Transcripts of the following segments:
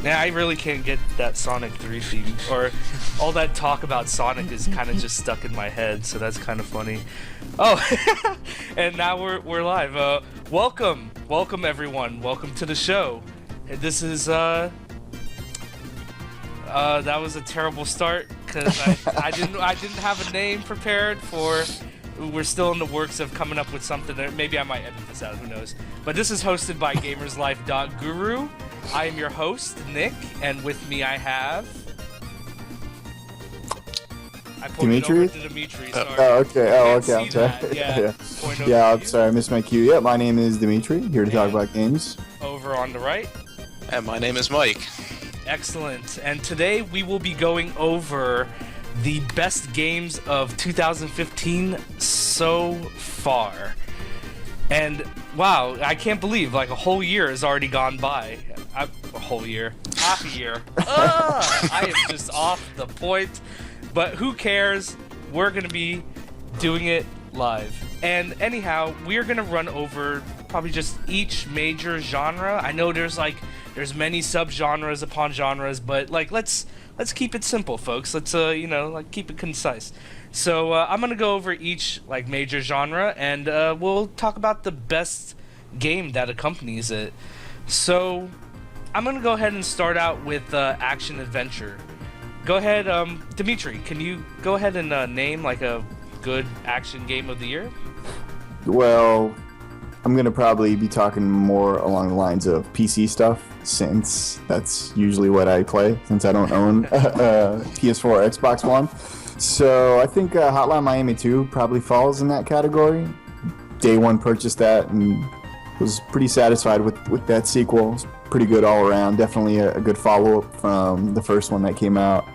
Now I really can't get that Sonic 3 theme, or all that talk about Sonic is kind of just stuck in my head, so that's kind of funny. Oh, and now we're live. Welcome everyone. Welcome to the show. This is that was a terrible start because I didn't have a name prepared for. We're still in the works of coming up with something. Maybe I might edit this out, who knows. But this is hosted by GamersLife.Guru. I am your host, Nick, and with me I have... I pointed Dimitri? over to Dimitri, sorry. Okay, I'm sorry. Yeah, I'm sorry, I missed my cue. Yeah, my name is Dimitri, here to talk about games. Over on the right. And my name is Mike. Excellent. And today we will be going over the best games of 2015 so far. And wow, I can't believe like a whole year has already gone by. A whole year. Half a year. I am just off the point. But who cares? We're going to be doing it live. And anyhow, we are going to run over probably just each major genre. I know there's many subgenres upon genres, but like let's keep it simple, folks. Let's keep it concise. So I'm gonna go over each like major genre, and we'll talk about the best game that accompanies it. So I'm gonna go ahead and start out with action adventure. Go ahead, Dimitri. Can you go ahead and name like a good action game of the year? Well, I'm gonna probably be talking more along the lines of PC stuff, since that's usually what I play, since I don't own a PS4 or Xbox One. So I think Hotline Miami 2 probably falls in that category. Day one purchased that and was pretty satisfied with that sequel. It's pretty good all around. Definitely a good follow-up from the first one that came out,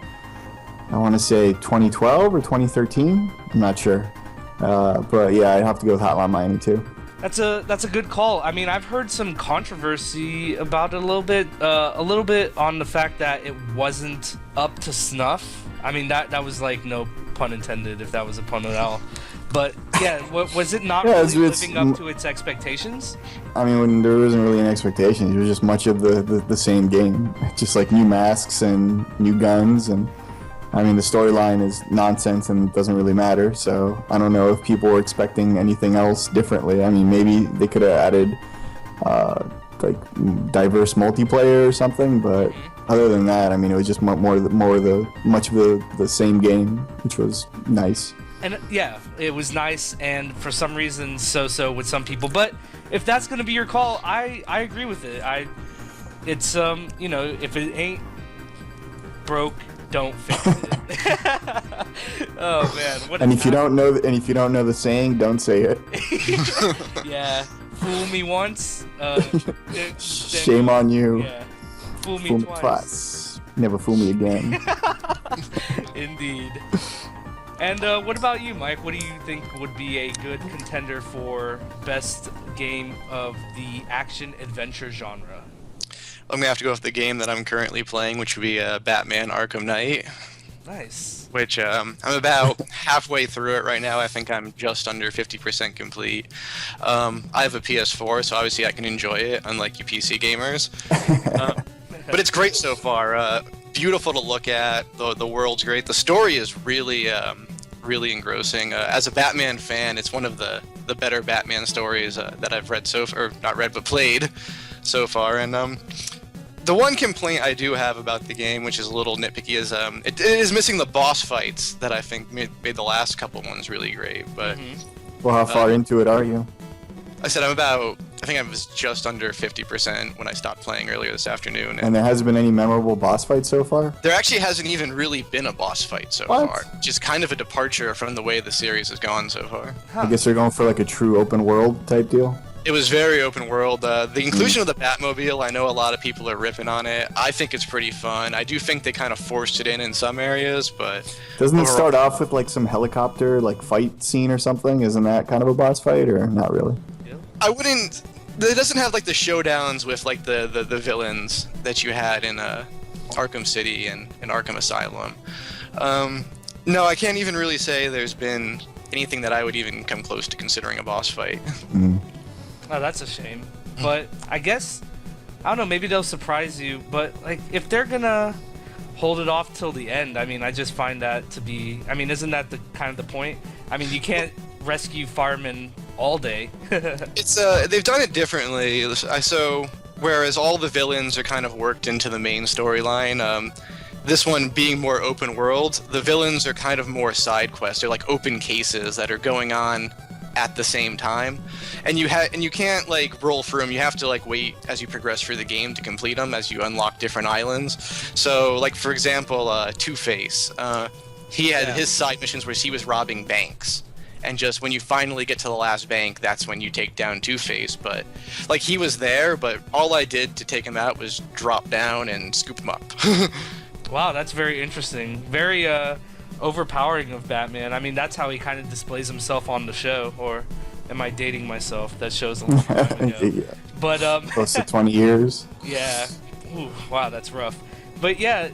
I want to say 2012 or 2013. I'm not sure. But yeah, I'd have to go with Hotline Miami 2. That's a good call. I mean, I've heard some controversy about it a little bit on the fact that it wasn't up to snuff. I mean, that was like no pun intended, if that was a pun at all. But yeah, was it not really living up to its expectations? I mean, when there wasn't really an expectation, it was just much of the same game, just like new masks and new guns, and I mean the storyline is nonsense and doesn't really matter. So I don't know if people were expecting anything else differently. I mean, maybe they could have added like diverse multiplayer or something, but other than that, I mean, it was just much of the same game, which was nice. And yeah, it was nice, and for some reason, so with some people. But if that's gonna be your call, I agree with it. It's if it ain't broke, don't fix it. Oh man! If you don't know the saying, don't say it. Yeah, fool me once. Shame on you. Yeah, fool me twice. Never fool me again. Indeed. And what about you, Mike? What do you think would be a good contender for best game of the action-adventure genre? I'm going to have to go with the game that I'm currently playing, which would be Batman Arkham Knight. Nice. Which I'm about halfway through it right now. I think I'm just under 50% complete. I have a PS4, so obviously I can enjoy it, unlike you PC gamers. But it's great so far. Beautiful to look at. The world's great. The story is really engrossing. As a Batman fan, it's one of the better Batman stories that I've read played so far. And the one complaint I do have about the game, which is a little nitpicky, is it is missing the boss fights that I think made the last couple ones really great. But well, how far into it are you? I said I think I was just under 50% when I stopped playing earlier this afternoon. And there hasn't been any memorable boss fights so far? There actually hasn't even really been a boss fight so far. Just kind of a departure from the way the series has gone so far. I guess they're going for like a true open world type deal? It was very open world. The inclusion of the Batmobile, I know a lot of people are ripping on it. I think it's pretty fun. I do think they kind of forced it in some areas, but... Doesn't it start off with like some helicopter like fight scene or something? Isn't that kind of a boss fight, or not really? I wouldn't... It doesn't have like the showdowns with like the villains that you had in Arkham City and Arkham Asylum. No, I can't even really say there's been anything that I would even come close to considering a boss fight. Oh, that's a shame. But I guess, I don't know, maybe they'll surprise you. But, like, if they're gonna hold it off till the end, I mean, I just find that to be... I mean, isn't that the kind of the point? I mean, you can't rescue firemen all day. It's they've done it differently. So whereas all the villains are kind of worked into the main storyline, this one being more open world, the villains are kind of more side quests. They're like open cases that are going on at the same time, and you can't like roll through them. You have to like wait as you progress through the game to complete them as you unlock different islands. So like for example, Two-Face, he had his side missions where he was robbing banks, and just when you finally get to the last bank, that's when you take down Two-Face. But like he was there, but all I did to take him out was drop down and scoop him up. Wow, that's very interesting. Very overpowering of Batman. I mean, that's how he kind of displays himself on the show. Or am I dating myself? That show's a long time ago. Yeah. But Close to 20 years. yeah. Ooh, wow, that's rough. But yeah,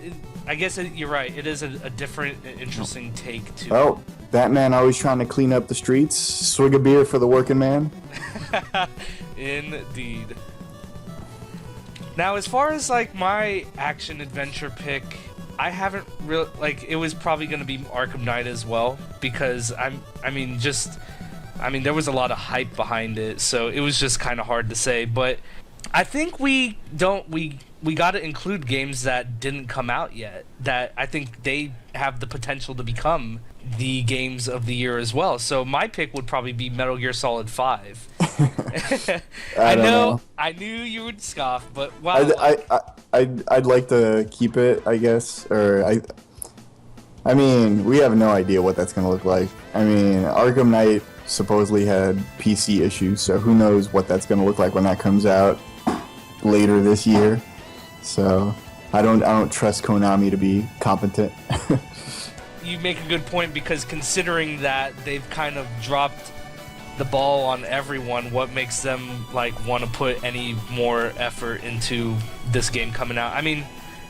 I guess you're right. It is a different, interesting take to. Oh, Batman always trying to clean up the streets. Swig a beer for the working man. Indeed. Now, as far as like my action adventure pick, I haven't really like. It was probably going to be Arkham Knight as well because I mean, there was a lot of hype behind it, so it was just kind of hard to say. But I think we got to include games that didn't come out yet. That I think they have the potential to become the games of the year as well. So my pick would probably be Metal Gear Solid 5. I know. I knew you would scoff, but wow. I'd like to keep it, I guess, or I mean, we have no idea what that's gonna look like. I mean, Arkham Knight supposedly had PC issues, so who knows what that's gonna look like when that comes out later this year. So I don't trust Konami to be competent. You make a good point because considering that they've kind of dropped the ball on everyone, what makes them like want to put any more effort into this game coming out? I mean,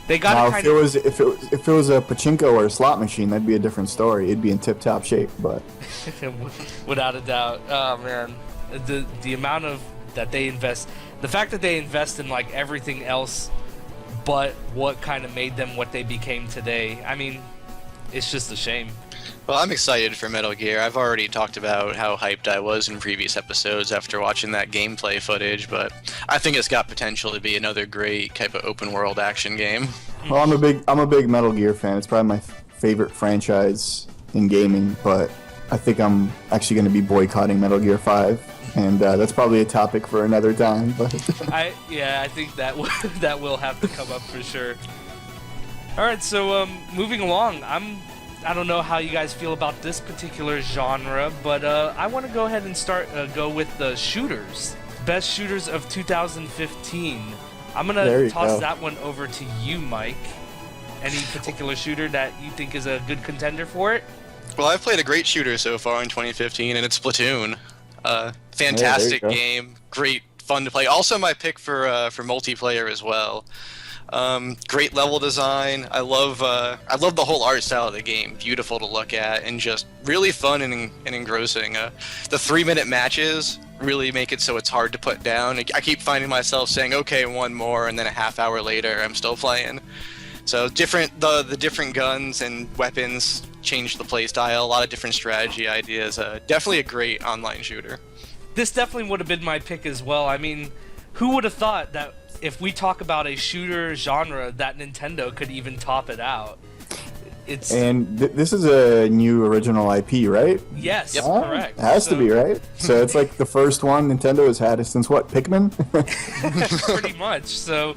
they got if it was a pachinko or a slot machine, that'd be a different story. It'd be in tip-top shape, but without a doubt. Oh man, the amount of that they invest, the fact that they invest in like everything else, but what kind of made them what they became today. I mean, it's just a shame. Well, I'm excited for Metal Gear. I've already talked about how hyped I was in previous episodes after watching that gameplay footage, but I think it's got potential to be another great type of open world action game. Well, I'm a big Metal Gear fan. It's probably my favorite franchise in gaming, but I think I'm actually going to be boycotting Metal Gear 5, and that's probably a topic for another time. But I think that that will have to come up for sure. All right, so moving along, I don't know how you guys feel about this particular genre, but I want to go ahead and go with the shooters. Best shooters of 2015. I'm going to toss that one over to you, Mike. Any particular shooter that you think is a good contender for it? Well, I've played a great shooter so far in 2015, and it's Splatoon. Fantastic game, great fun to play. Also my pick for multiplayer as well. Great level design. I love the whole art style of the game. Beautiful to look at and just really fun and engrossing. The 3-minute matches really make it so it's hard to put down. I keep finding myself saying, okay, one more, and then a half hour later I'm still playing. So the different guns and weapons change the play style. A lot of different strategy ideas. Definitely a great online shooter. This definitely would have been my pick as well. I mean, who would have thought that if we talk about a shooter genre, that Nintendo could even top it out? This is a new original IP, right? Yes, yep. Correct. It has to be, right? So it's like the first one Nintendo has had since what, Pikmin? Pretty much. So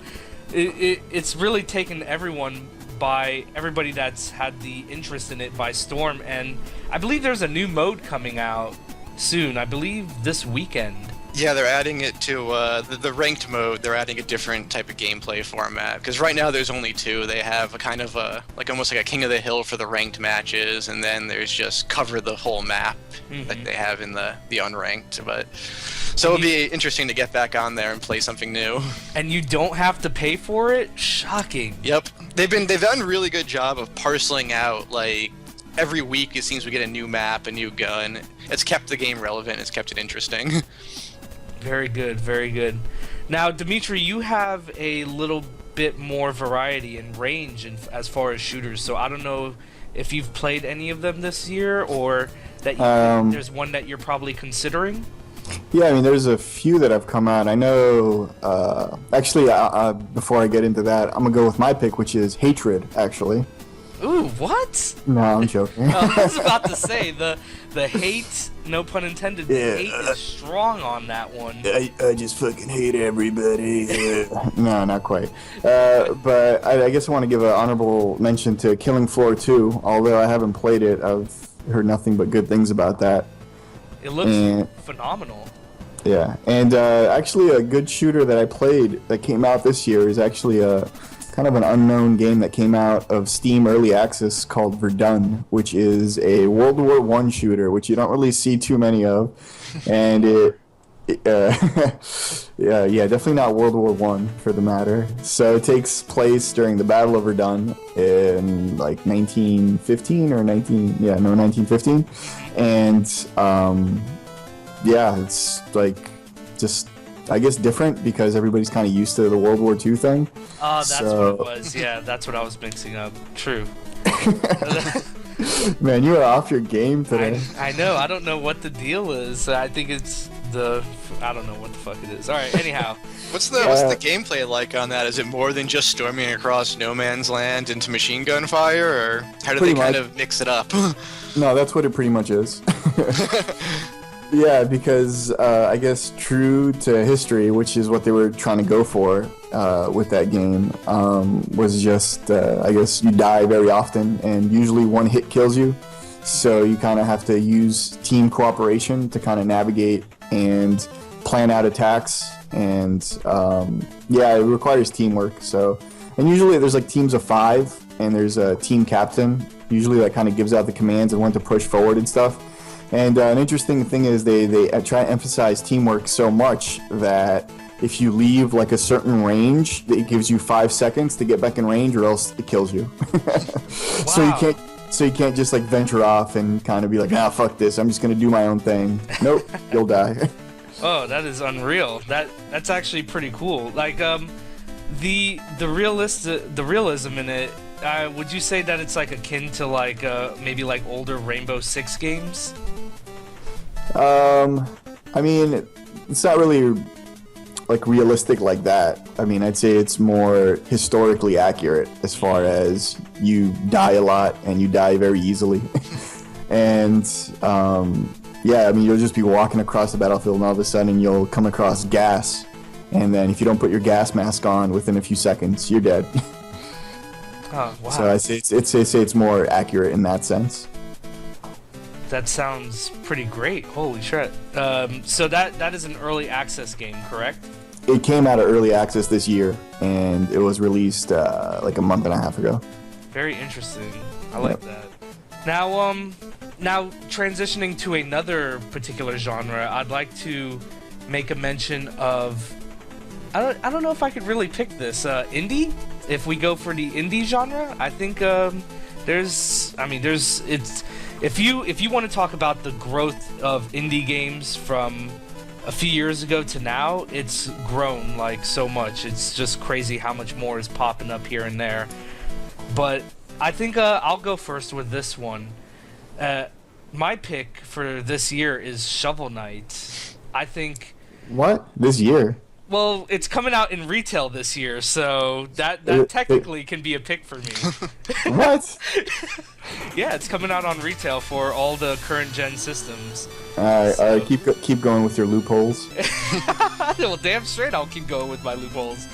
it's really taken everybody that's had the interest in it by storm. And I believe there's a new mode coming out soon. I believe this weekend. Yeah, they're adding it to the ranked mode. They're adding a different type of gameplay format because right now there's only two. They have a kind of almost like a King of the Hill for the ranked matches, and then there's just cover the whole map like they have in the unranked. But so it'll be interesting to get back on there and play something new. And you don't have to pay for it? Shocking. Yep, they've done a really good job of parceling out like every week it seems we get a new map, a new gun. It's kept the game relevant. It's kept it interesting. Very good, very good. Now, Dimitri, you have a little bit more variety and range as far as shooters, so I don't know if you've played any of them this year, or that there's one that you're probably considering. Yeah, I mean, there's a few that have come out. I know, actually, before I get into that, I'm going to go with my pick, which is Hatred, actually. Ooh, what? No, I'm joking. I was about to say, the hate, no pun intended, the hate is strong on that one. I just fucking hate everybody. No, not quite. But I guess I want to give an honorable mention to Killing Floor 2, although I haven't played it. I've heard nothing but good things about that. It looks phenomenal. Yeah, and actually a good shooter that I played that came out this year is actually a kind of an unknown game that came out of Steam Early Access called Verdun, which is a World War I shooter, which you don't really see too many of, and yeah, definitely not World War I for the matter. So it takes place during the Battle of Verdun in like 1915 or 1915, and yeah, it's like just, I guess, different because everybody's kind of used to the World War II thing. Oh, that's what it was. Yeah, that's what I was mixing up. True. Man, you are off your game today. I know. I don't know what the deal is. I think it's I don't know what the fuck it is. All right. Anyhow. What's the gameplay like on that? Is it more than just storming across no man's land into machine gun fire, or how do they kind of mix it up? No, that's what it pretty much is. Yeah, because I guess true to history, which is what they were trying to go for with that game, was just, I guess, you die very often, and usually one hit kills you. So you kind of have to use team cooperation to kind of navigate and plan out attacks. And yeah, it requires teamwork. So, and usually there's like teams of 5, and there's a team captain, usually that kind of gives out the commands and when to push forward and stuff. And an interesting thing is they try to emphasize teamwork so much that if you leave like a certain range, it gives you 5 seconds to get back in range, or else it kills you. Wow. So you can't just like venture off and kind of be like, fuck this, I'm just gonna do my own thing. Nope, you'll die. Oh, that is unreal. That's actually pretty cool. Like the realism in it. Would you say that it's like akin to like maybe like older Rainbow Six games? I mean, it's not really like realistic like that. I mean, I'd say it's more historically accurate as far as you die a lot and you die very easily. And yeah, I mean, you'll just be walking across the battlefield and all of a sudden you'll come across gas, and then if you don't put your gas mask on within a few seconds, you're dead. Oh, wow. So I say it's more accurate in that sense. That sounds pretty great. Holy shit. So that is an early access game, correct? It came out of early access this year, and it was released like a month and a half ago. Very interesting. I like that. Now transitioning to another particular genre, I'd like to make a mention of, I don't know if I could really pick this, indie? If we go for the indie genre, I think if you want to talk about the growth of indie games from a few years ago to now, it's grown like so much. It's just crazy how much more is popping up here and there. But I think I'll go first with this one. My pick for this year is Shovel Knight. I think... What? This year? Well, it's coming out in retail this year, so that technically can be a pick for me. What? Yeah, it's coming out on retail for all the current gen systems. All right, keep going with your loopholes. Well, damn straight I'll keep going with my loopholes.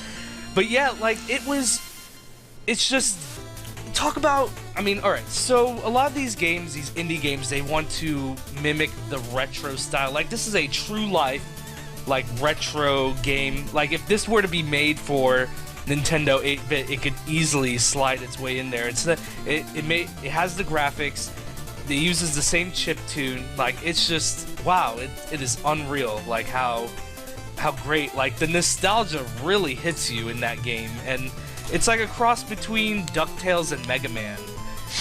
But yeah, like, it's just, talk about, I mean, alright, so a lot of these games, these indie games, they want to mimic the retro style. Like, this is a true life, like, retro game. Like, if this were to be made for Nintendo 8-bit, it could easily slide its way in there. It has the graphics, it uses the same chip tune. Like, it's just, wow, it is unreal, like, how great, like, the nostalgia really hits you in that game. And it's like a cross between DuckTales and Mega Man.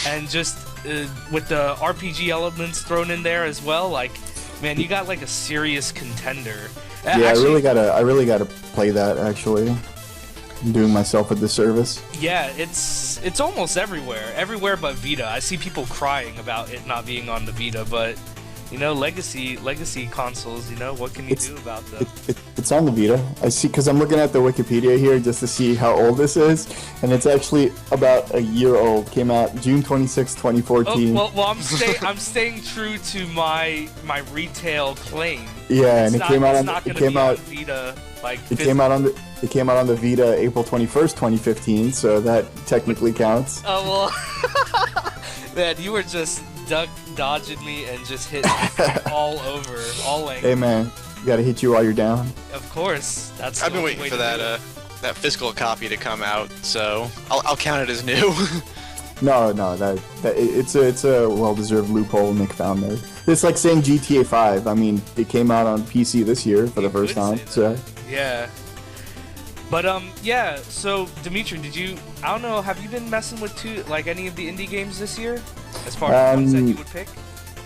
And just with the RPG elements thrown in there as well, like, man, you got like a serious contender. Yeah, actually, I really gotta play that actually. I'm doing myself a disservice. Yeah, it's almost everywhere but Vita. I see people crying about it not being on the Vita, but you know, legacy consoles. You know, what can you do about them? It's on the Vita. I see, because I'm looking at the Wikipedia here just to see how old this is, and it's actually about a year old. Came out June 26, 2014. Oh, well, I'm staying true to my retail claim. Yeah, and it came out on Vita. Like it came out on the Vita April 21st, 2015. So that technically counts. Oh well, man, you were just dodging me and just hitting all over, all angles. Hey man, you gotta hit you while you're down. Of course, that's. I've been waiting for that physical copy to come out, so I'll count it as new. No, it's a well-deserved loophole Nick found there. It's like saying GTA 5. I mean, it came out on PC this year for the first time, so. Yeah. But yeah. So Dimitri, I don't know, have you been messing with any of the indie games this year, as far as ones that you would pick?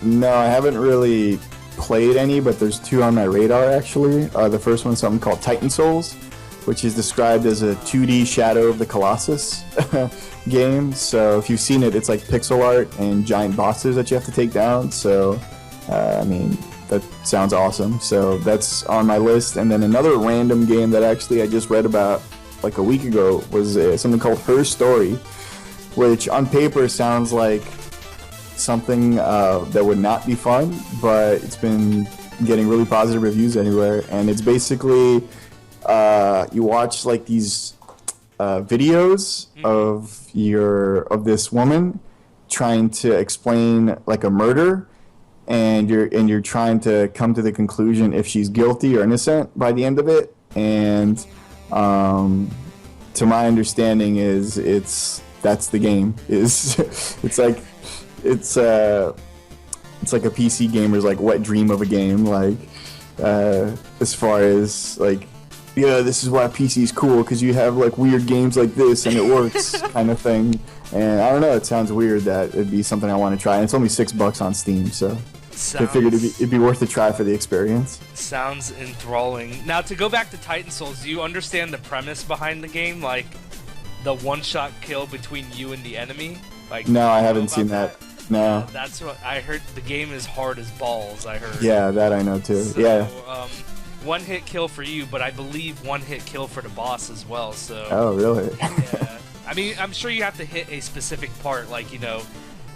No, I haven't really played any, but there's two on my radar actually. The first one's something called Titan Souls, which is described as a 2D Shadow of the Colossus game. So if you've seen it, it's like pixel art and giant bosses that you have to take down. So, I mean, that sounds awesome. So that's on my list. And then another random game that actually I just read about like a week ago was something called Her Story, which on paper sounds like something that would not be fun, but it's been getting really positive reviews anywhere. And it's basically you watch like these videos of this woman trying to explain like a murder, and you're trying to come to the conclusion if she's guilty or innocent by the end of it. And to my understanding that's the game. It's like a PC gamer's like wet dream of a game, like as far as like, yeah, this is why PC is cool, because you have like weird games like this and it works kind of thing. And I don't know, it sounds weird that it'd be something I want to try. And it's only $6 on Steam, so I figured it'd be worth a try for the experience. Sounds enthralling. Now, to go back to Titan Souls, do you understand the premise behind the game? Like the one-shot kill between you and the enemy? Like, no, I haven't seen that. No. That's what I heard. The game is hard as balls, I heard. Yeah, that I know too. So, yeah. One-hit kill for you, but I believe one-hit kill for the boss as well, so... Oh, really? Yeah. I mean, I'm sure you have to hit a specific part, like, you know,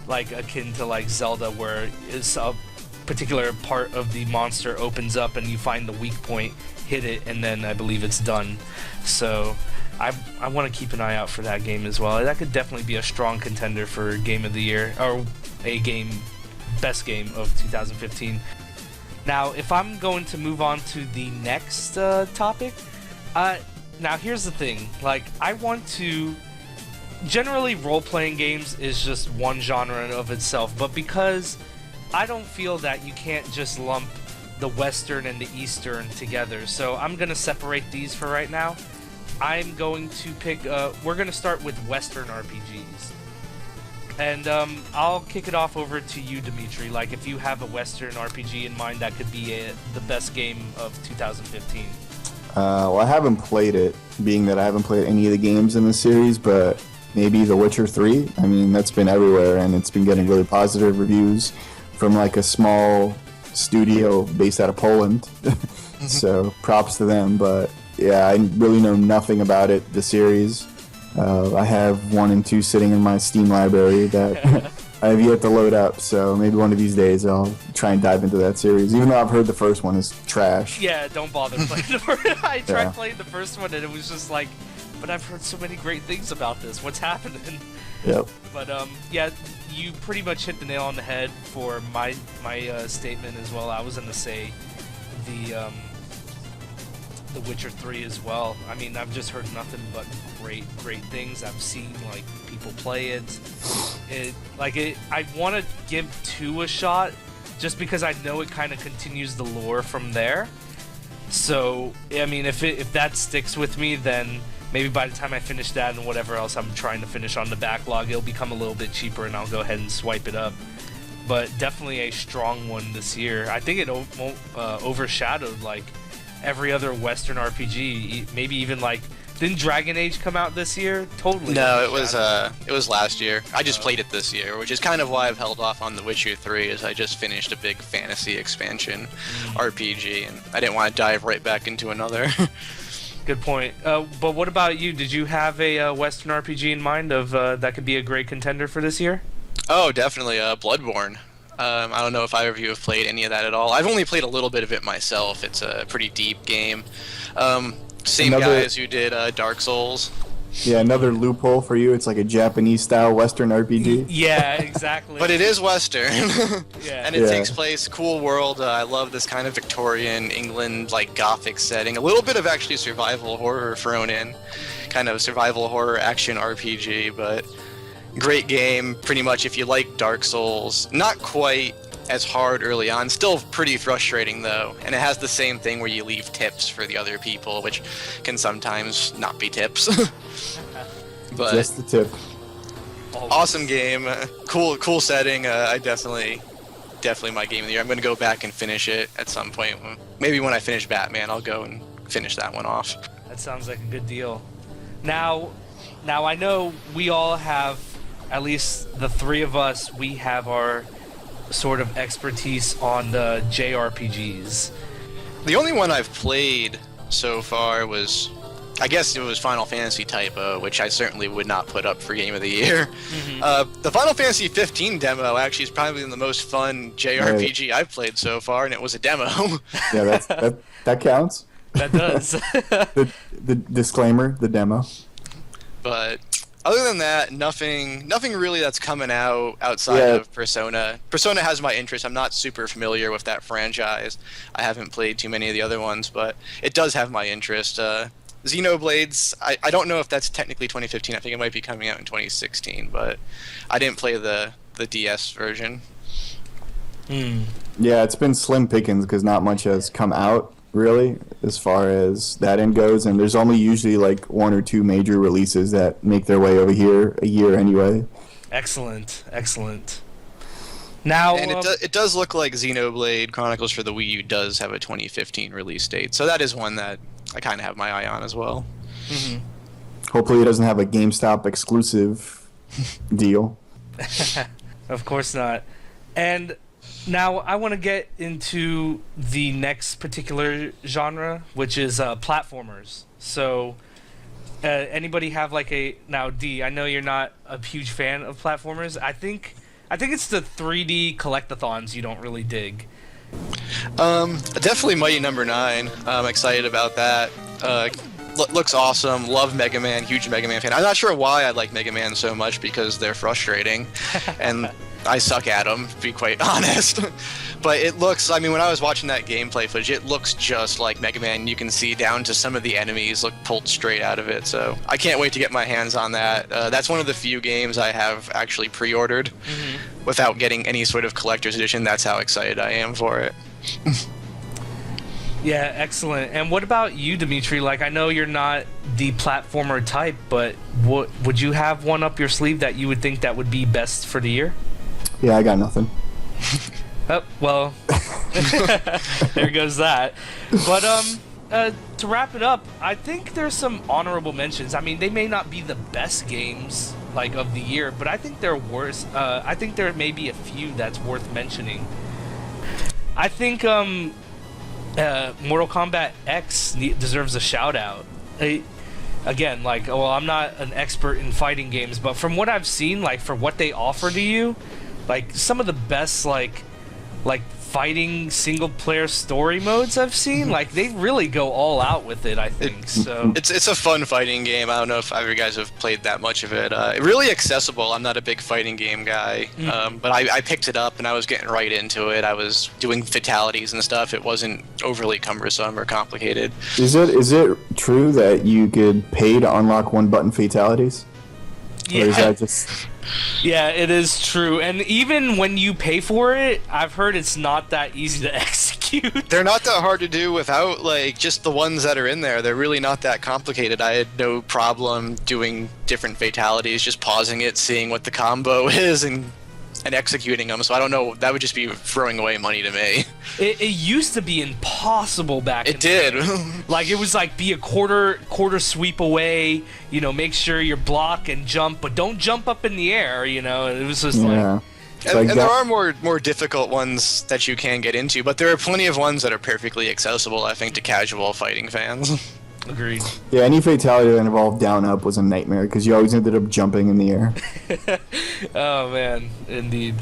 like akin to, like, Zelda, where is a particular part of the monster opens up and you find the weak point, hit it, and then I believe it's done. So, I want to keep an eye out for that game as well. That could definitely be a strong contender for Game of the Year, or best game of 2015. Now, if I'm going to move on to the next topic, now here's the thing. Like, I want to... Generally, role-playing games is just one genre of itself, but because I don't feel that you can't just lump the Western and the Eastern together, so I'm going to separate these for right now. I'm going to pick... we're going to start with Western RPGs. And I'll kick it off over to you, Dimitri. Like, if you have a Western RPG in mind, that could be the best game of 2015. Well, I haven't played it, being that I haven't played any of the games in the series, but maybe The Witcher 3. I mean, that's been everywhere, and it's been getting really positive reviews from like a small studio based out of Poland. So props to them. But yeah, I really know nothing about it, the series. I have 1 and 2 sitting in my Steam library that I have yet to load up, so maybe one of these days I'll try and dive into that series, even though I've heard the first one is trash. Yeah, don't bother playing the first. I tried playing the first one and it was just like, but I've heard so many great things about this. What's happening? Yep. But yeah, you pretty much hit the nail on the head for my statement as well. I was gonna say the Witcher 3 as well. I mean, I've just heard nothing but great things. I've seen like people play it. I want to give 2 a shot, just because I know it kind of continues the lore from there. So I mean, if that sticks with me, then maybe by the time I finish that and whatever else I'm trying to finish on the backlog, it'll become a little bit cheaper, and I'll go ahead and swipe it up. But definitely a strong one this year. I think it overshadowed like every other Western RPG. Maybe even like, didn't Dragon Age come out this year? Totally. No, it was last year. I just played it this year, which is kind of why I've held off on The Witcher 3. Is I just finished a big fantasy expansion RPG, and I didn't want to dive right back into another. Good point. But what about you? Did you have a Western RPG in mind of that could be a great contender for this year? Oh, definitely. Bloodborne. I don't know if either of you have played any of that at all. I've only played a little bit of it myself. It's a pretty deep game. Same guys who did Dark Souls. Yeah, another loophole for you. It's like a Japanese-style Western RPG. Yeah, exactly. But it is Western. Yeah. And it takes place, cool world. I love this kind of Victorian England, like Gothic setting. A little bit of actually survival horror thrown in. Kind of survival horror action RPG, but great game. Pretty much if you like Dark Souls. Not quite as hard early on. Still pretty frustrating though. And it has the same thing where you leave tips for the other people, which can sometimes not be tips. But just the tip. Awesome game. Cool setting. I definitely my game of the year. I'm going to go back and finish it at some point. Maybe when I finish Batman, I'll go and finish that one off. That sounds like a good deal. Now I know we all have, at least the three of us, we have our sort of expertise on the JRPGs. The only one I've played so far was, I guess it was Final Fantasy Typo, which I certainly would not put up for Game of the Year. Mm-hmm. The Final Fantasy 15 demo actually is probably the most fun JRPG I've played so far, and it was a demo. Yeah, that counts. That does. the disclaimer, the demo. But other than that, nothing really that's coming out outside of Persona. Persona has my interest. I'm not super familiar with that franchise. I haven't played too many of the other ones, but it does have my interest. Xenoblades, I don't know if that's technically 2015. I think it might be coming out in 2016, but I didn't play the DS version. Yeah, it's been slim pickings because not much has come out, really, as far as that end goes, and there's only usually like one or two major releases that make their way over here a year anyway. Excellent. Now, and it does look like Xenoblade Chronicles for the Wii U does have a 2015 release date, so that is one that I kind of have my eye on as well. Mm-hmm. Hopefully it doesn't have a GameStop exclusive deal. Of course not. And now I want to get into the next particular genre, which is platformers. So anybody have like now D, I know you're not a huge fan of platformers. I think it's the 3D collectathons you don't really dig. Definitely Mighty Number 9. I'm excited about that. Looks awesome. Love Mega Man. Huge Mega Man fan. I'm not sure why I like Mega Man so much, because they're frustrating, and I suck at them, to be quite honest. But it looks, I mean, when I was watching that gameplay footage, it looks just like Mega Man. You can see down to some of the enemies look pulled straight out of it. So I can't wait to get my hands on that. That's one of the few games I have actually pre-ordered without getting any sort of collector's edition. That's how excited I am for it. Yeah, excellent. And what about you, Dimitri? Like, I know you're not the platformer type, but would you have one up your sleeve that you would think that would be best for the year? Yeah, I got nothing. Oh, well, there goes that. But to wrap it up, I think there's some honorable mentions. I mean, they may not be the best games like of the year, but I think they're worth. I think there may be a few that's worth mentioning. I think Mortal Kombat X deserves a shout out. Again, like, well, I'm not an expert in fighting games, but from what I've seen, like, for what they offer to you, like, some of the best, like fighting single player story modes I've seen, like, they really go all out with it, I think. So it's a fun fighting game. I don't know if either of you guys have played that much of it. Really accessible. I'm not a big fighting game guy, but I picked it up and I was getting right into it. I was doing fatalities and stuff. It wasn't overly cumbersome or complicated. Is it true that you could pay to unlock one button fatalities? Yeah. Or is that just... Yeah, it is true. And even when you pay for it, I've heard it's not that easy to execute. cute. They're not that hard to do without, like, just the ones that are in there. They're really not that complicated. I had no problem doing different fatalities, just pausing it, seeing what the combo is, and executing them. So I don't know. That would just be throwing away money to me. It used to be impossible back. It did. Like it was like be a quarter sweep away. You know, make sure you block and jump, but don't jump up in the air. You know, it was just like. And there are more difficult ones that you can get into, but there are plenty of ones that are perfectly accessible, I think, to casual fighting fans. Agreed. Yeah, any fatality that involved down-up was a nightmare because you always ended up jumping in the air. Oh, man. Indeed.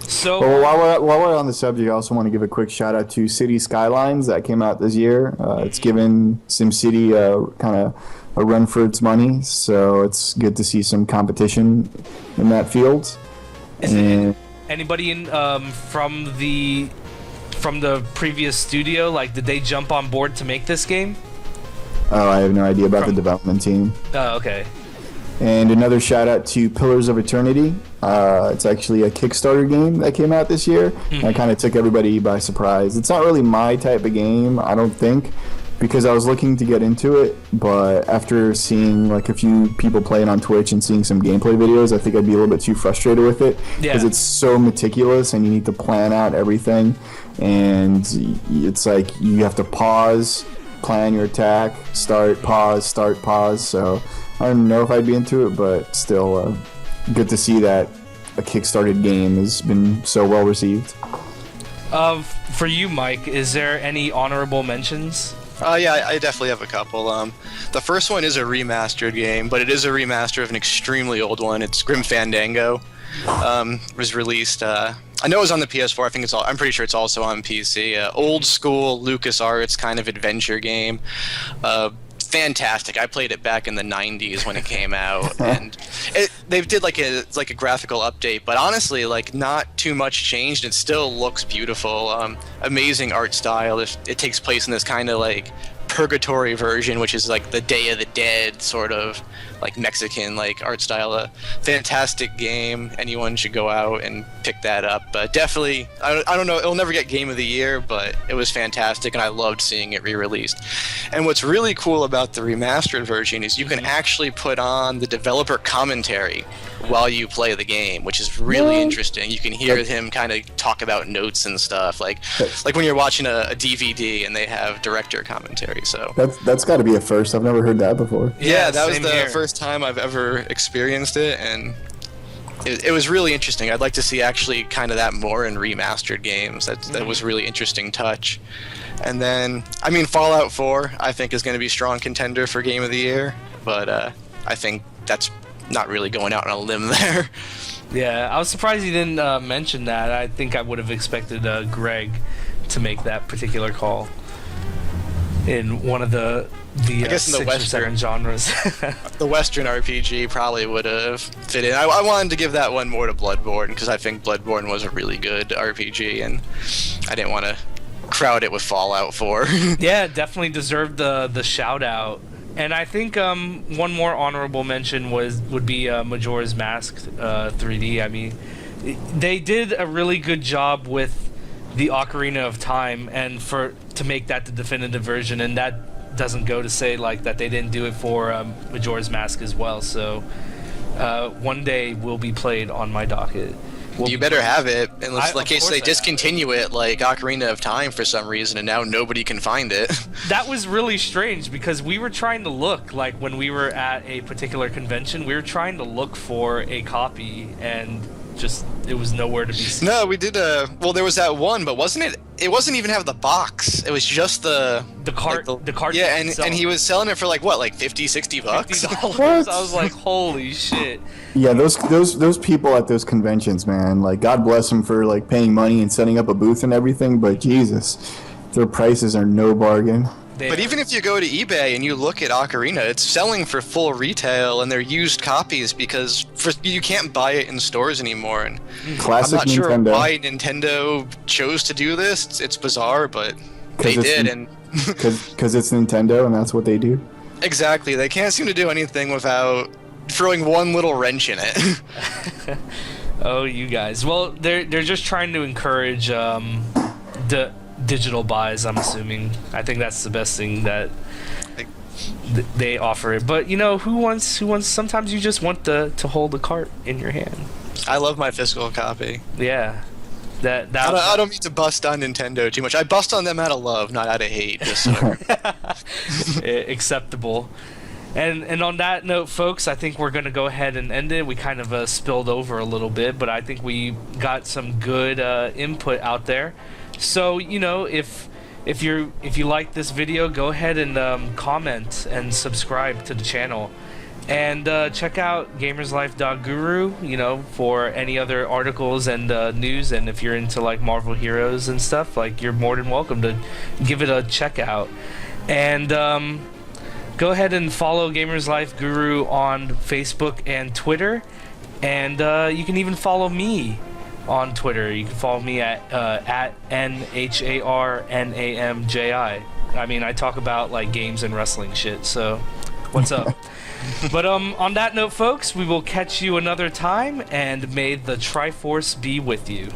So, well, while we're on the subject, I also want to give a quick shout-out to City Skylines that came out this year. It's given SimCity kind of a run for its money, so it's good to see some competition in that field. Is anybody in from the previous studio, like, did they jump on board to make this game? Oh, I have no idea about the development team. Oh, okay. And another shout out to Pillars of Eternity. It's actually a Kickstarter game that came out this year. Mm-hmm. And kind of took everybody by surprise. It's not really my type of game, I don't think, because I was looking to get into it. But after seeing like a few people play it on Twitch and seeing some gameplay videos, I think I'd be a little bit too frustrated with it because it's so meticulous and you need to plan out everything. And it's like you have to pause, plan your attack, start, pause. So I don't know if I'd be into it, but still good to see that a Kickstarted game has been so well received. For you, Mike, is there any honorable mentions? Yeah, I definitely have a couple. The first one is a remastered game, but it is a remaster of an extremely old one. It's Grim Fandango. Was released. I know it was on the PS4. I think I'm pretty sure it's also on PC. Old school LucasArts kind of adventure game. Fantastic. I played it back in the 90s when it came out, and they did like a graphical update, but honestly, like, not too much changed. It still looks beautiful. Amazing art style. It takes place in this kind of like purgatory version, which is like the Day of the Dead sort of like Mexican like art style. A fantastic game. Anyone should go out and pick that up. Definitely, I don't know, it'll never get Game of the Year, but it was fantastic and I loved seeing it re-released. And what's really cool about the remastered version is you can actually put on the developer commentary while you play the game, which is really interesting. You can hear him kind of talk about notes and stuff, like when you're watching a DVD and they have director commentary. So that's got to be a first. I've never heard that before. Yeah, that was the first time I've ever experienced it, and it was really interesting. I'd like to see actually kind of that more in remastered games. That was a really interesting touch. And then, I mean, Fallout 4 I think is going to be a strong contender for Game of the Year, but I think that's not really going out on a limb there. Yeah, I was surprised he didn't mention that. I think I would have expected Greg to make that particular call in one of the I guess in the Western genres. The Western RPG probably would have fit in. I wanted to give that one more to Bloodborne because I think Bloodborne was a really good RPG, and I didn't want to crowd it with Fallout 4. Yeah, definitely deserved the shout out. And I think one more honorable mention would be Majora's Mask 3D. I mean, they did a really good job with the Ocarina of Time, and to make that the definitive version, and that doesn't go to say like that they didn't do it for Majora's Mask as well. So one day will be played on my docket. You better have it, unless in case they discontinue it like Ocarina of Time for some reason, and now nobody can find it. That was really strange because we were trying to look, like when we were at a particular convention, we were trying to look for a copy, and just it was nowhere to be seen. No, we did well, there was that one, but it wasn't even have the box. It was just the cart. Like the cart. Yeah, and he was selling it for like what, like $50-$60? $50. I was like, holy shit. Yeah, those people at those conventions, man, like, God bless them for like paying money and setting up a booth and everything, but Jesus, their prices are no bargain. But even if you go to eBay and you look at Ocarina, it's selling for full retail, and they're used copies because you can't buy it in stores anymore. And Classic I'm not sure Nintendo. why Nintendo chose to do this. It's bizarre, but they did. And because it's Nintendo and that's what they do. Exactly. They can't seem to do anything without throwing one little wrench in it. Oh, you guys. Well, they're just trying to encourage digital buys. I'm assuming. I think that's the best thing that they offer it. But you know, who wants? Sometimes you just want to hold the cart in your hand. I love my physical copy. Yeah. I don't mean to bust on Nintendo too much. I bust on them out of love, not out of hate. Just so acceptable. And on that note, folks, I think we're gonna go ahead and end it. We kind of spilled over a little bit, but I think we got some good input out there. So you know, if you like this video, go ahead and comment and subscribe to the channel. And check out gamerslife.guru, you know, for any other articles and news. And if you're into like Marvel Heroes and stuff, like, you're more than welcome to give it a check out. And go ahead and follow Gamers Life Guru on Facebook and Twitter. And you can even follow me on Twitter. You can follow me at NHARNAMJI. I mean, I talk about like games and wrestling shit, so what's up? But on that note, folks, we will catch you another time, and may the Triforce be with you.